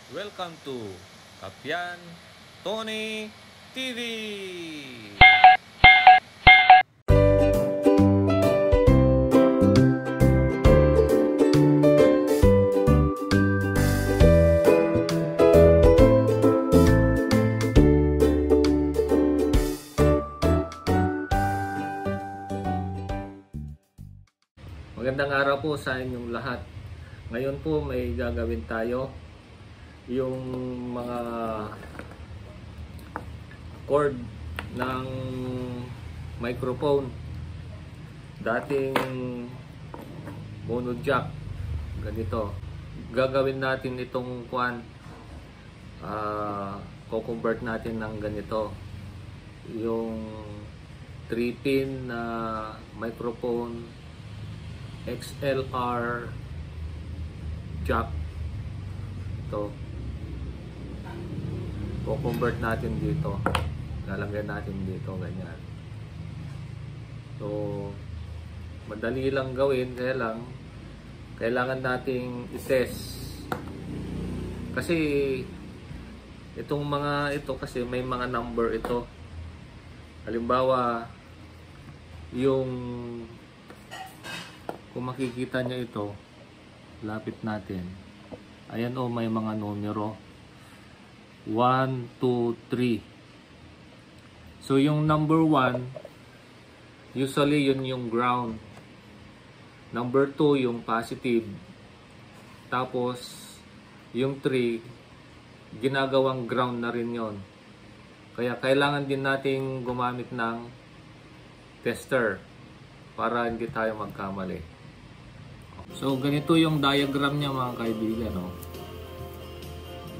Welcome to Kapian Tony TV! Magandang araw po sa inyong lahat. Ngayon po may gagawin tayo yung mga cord ng microphone. Dating mono jack. Ganito. Gagawin natin itong co-convert natin ng ganito. Yung 3-pin na microphone XLR jack. Ito co-convert natin dito, lalagyan natin dito ganyan. So madali lang gawin, kaya lang kailangan nating i-test kasi itong mga ito kasi may mga number ito. Halimbawa yung kung makikita nyo ito, lapit natin. Ayan o, may mga numero. 1, 2, 3. So yung number 1, usually yun yung ground. Number 2, yung positive. Tapos, yung 3, ginagawang ground na rin yon. Kaya kailangan din nating gumamit ng tester para hindi tayo magkamali. So ganito yung diagram niya mga kaibigan, no?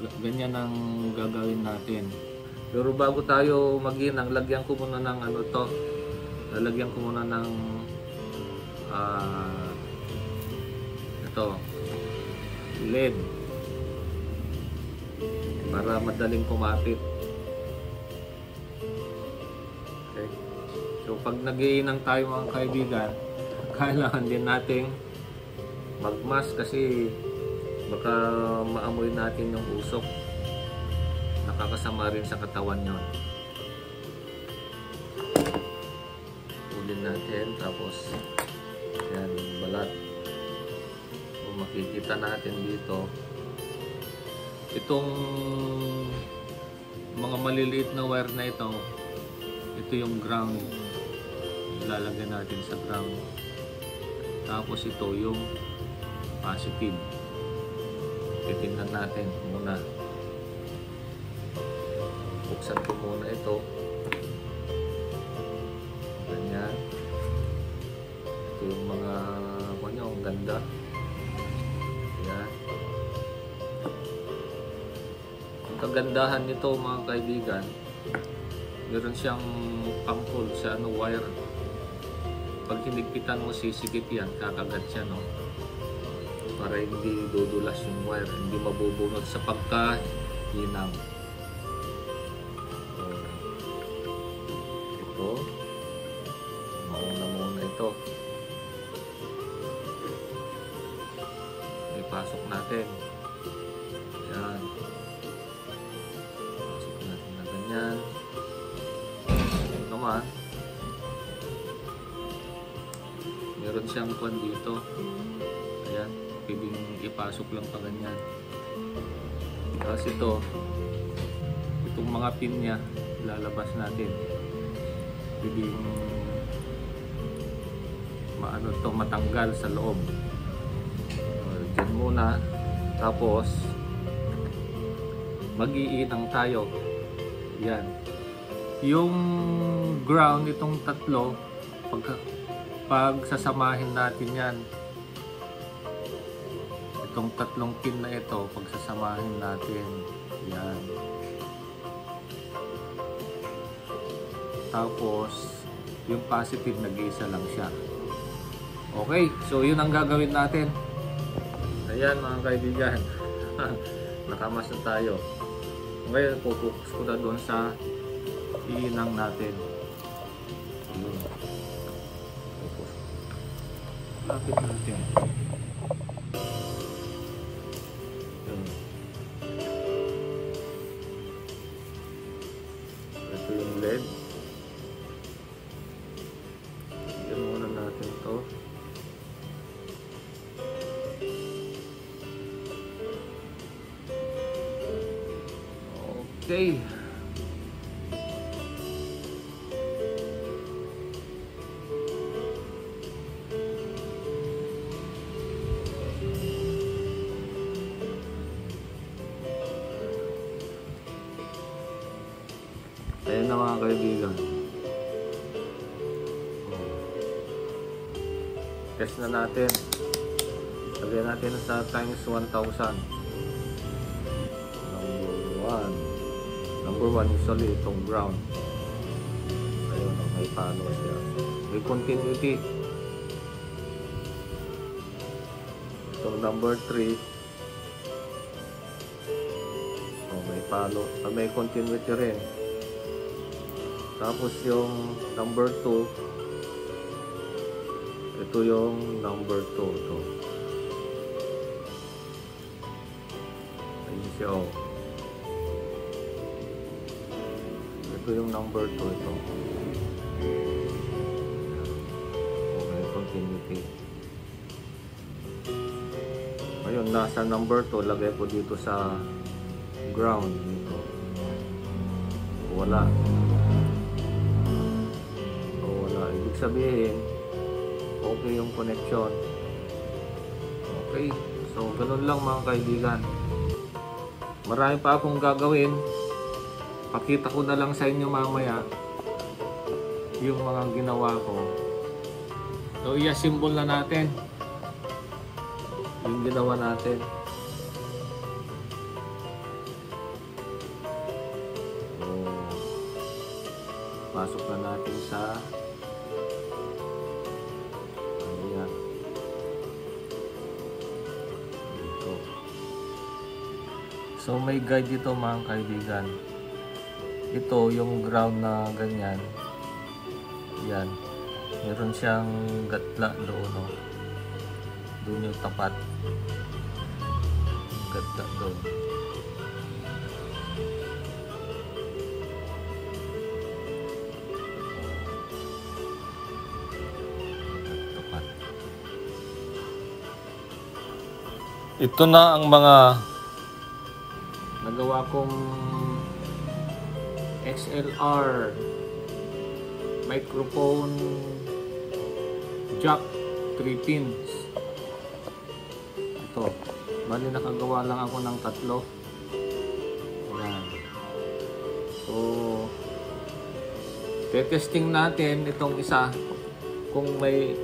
Ganyan ang gagawin natin. Pero bago tayo mag-inang, lagyan ko muna ng ano to. Lalagyan ko muna ng ito, LED para madaling kumapit. Okay. So pag nag-iinang tayo mga kaibigan, kailangan din nating mag-mask kasi baka maamoy natin yung usok. Nakakasama rin sa katawan yon. Ulin natin, tapos yan, balat. Kung makikita natin dito, itong mga maliliit na wire na ito yung ground. Lalagyan natin sa ground. Tapos ito yung positive. Titingnan natin muna. Buksan ko muna ito. Ganyan. Ito yung mga ang ganda. Yan. Ang kagandahan nito mga kaibigan, meron siyang pangkol sa wire. Pag hinigpitan mo, sisikip yan, kakagat siya, no? Para hindi dudulas yung wire, hindi mabubunot sa pagkahinang. So, ito, mauna muna ito. Ipasok natin. Yan. Pasok natin na ganyan. Ito naman, meron siyang dito. Ayan, pwedeng ipasok lang pa ganyan. Tapos itong mga pin niya, lalabas natin. Pwedeng matanggal sa loob. Diyan muna. Tapos mag-iinang tayo. Yan. Yung ground, itong tatlo, pag sasamahin natin yan, itong tatlong pin na ito, pag sasamahin natin yan, tapos yung positive, nag-iisa lang siya. Okay, so yun ang gagawin natin. Ayan mga kaibigan. Nakamas na tayo. Ngayon focus ko na doon sa iinang natin. Yun. Lapit natin. Yun. Okay. Ayan na mga kaibigan. Test na natin. Lagyan natin sa times 1,000. Number 1 usually itong ground. Ayun, may palo siya. May continuity. Itong number 3. Oh, may palo. May continuity rin. Tapos yung number 2. Ito yung number 2. Ito. Ayun siya. Oh. Ito yung number 2. Ito. Okay, continuity. Ayun, nasa number 2. Lagay ko dito sa ground. Dito. Wala. Wala. Ibig sabihin, okay yung connection. Okay. So, ganun lang mga kaibigan. Marami pa akong gagawin. Pakita ko na lang sa inyo mamaya yung mga ginawa ko. So, i-assemble na natin yung ginawa natin. So, pasok na natin sa ayan. Ito. So, may guide dito mga kaibigan. Ito yung ground na ganyan. Yan. Meron siyang gatla doon. No? Doon yung tapat. Gatla doon. Tapat. Ito na ang mga nagawa kong XLR microphone jack 3 pins. Ito, bali nakagawa lang ako ng 3. Ayan. So, testing natin itong isa kung may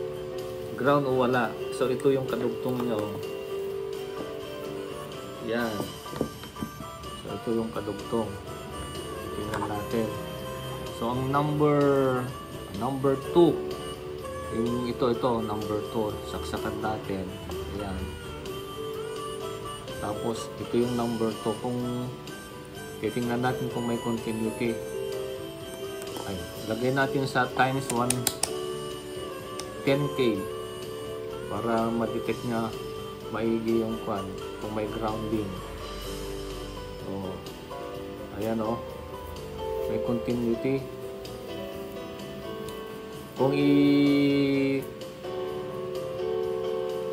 ground o wala. So, ito yung kadugtong nyo. Yan. So, ito yung kadugtong. Tingnan natin. So, ang number 2. Yung ito, number 2. Saksakan natin. Ayan. Tapos, ito yung number 2. Kung titingnan natin kung may continuity. Ay, lagay natin sa times 1 10K para ma-detect niya maigi yung kwan kung may grounding. So, ayan o. May continuity. Kung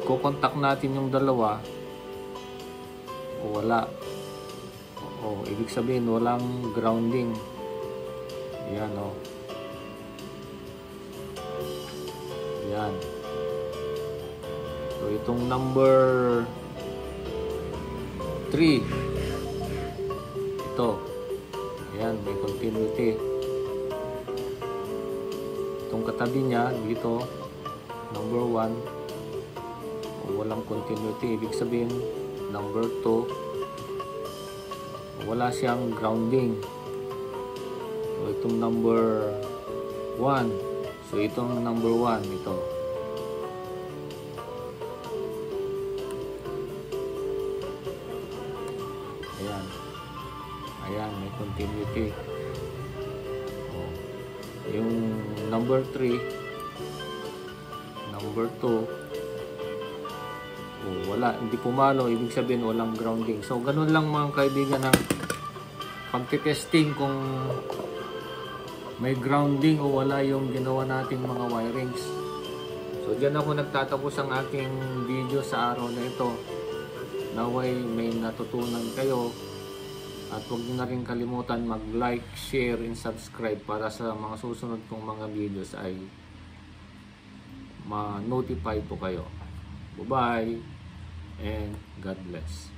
i-contact natin yung dalawa o wala, o ibig sabihin walang grounding. Yan o. Yan. So itong number 3, ito. Ayan, may continuity. Itong katabi niya, dito, number 1, walang continuity. Ibig sabihin, number 2, wala siyang grounding. So, itong number 1. So, itong number 1, ito. Ayan. Ayan, may continuity. Oh. Yung number 3, number 2, oh, wala, hindi pumalo. Ibig sabihin, walang grounding. So, ganun lang mga kaibigan ng pagtitesting kung may grounding o wala yung ginawa nating mga wirings. So, dyan ako nagtatapos ang aking video sa araw na ito. Naway may natutunan kayo At huwag nyo na rin kalimutan mag-like, share, and subscribe para sa mga susunod kong mga videos ay ma-notify po kayo. Bye-bye and God bless.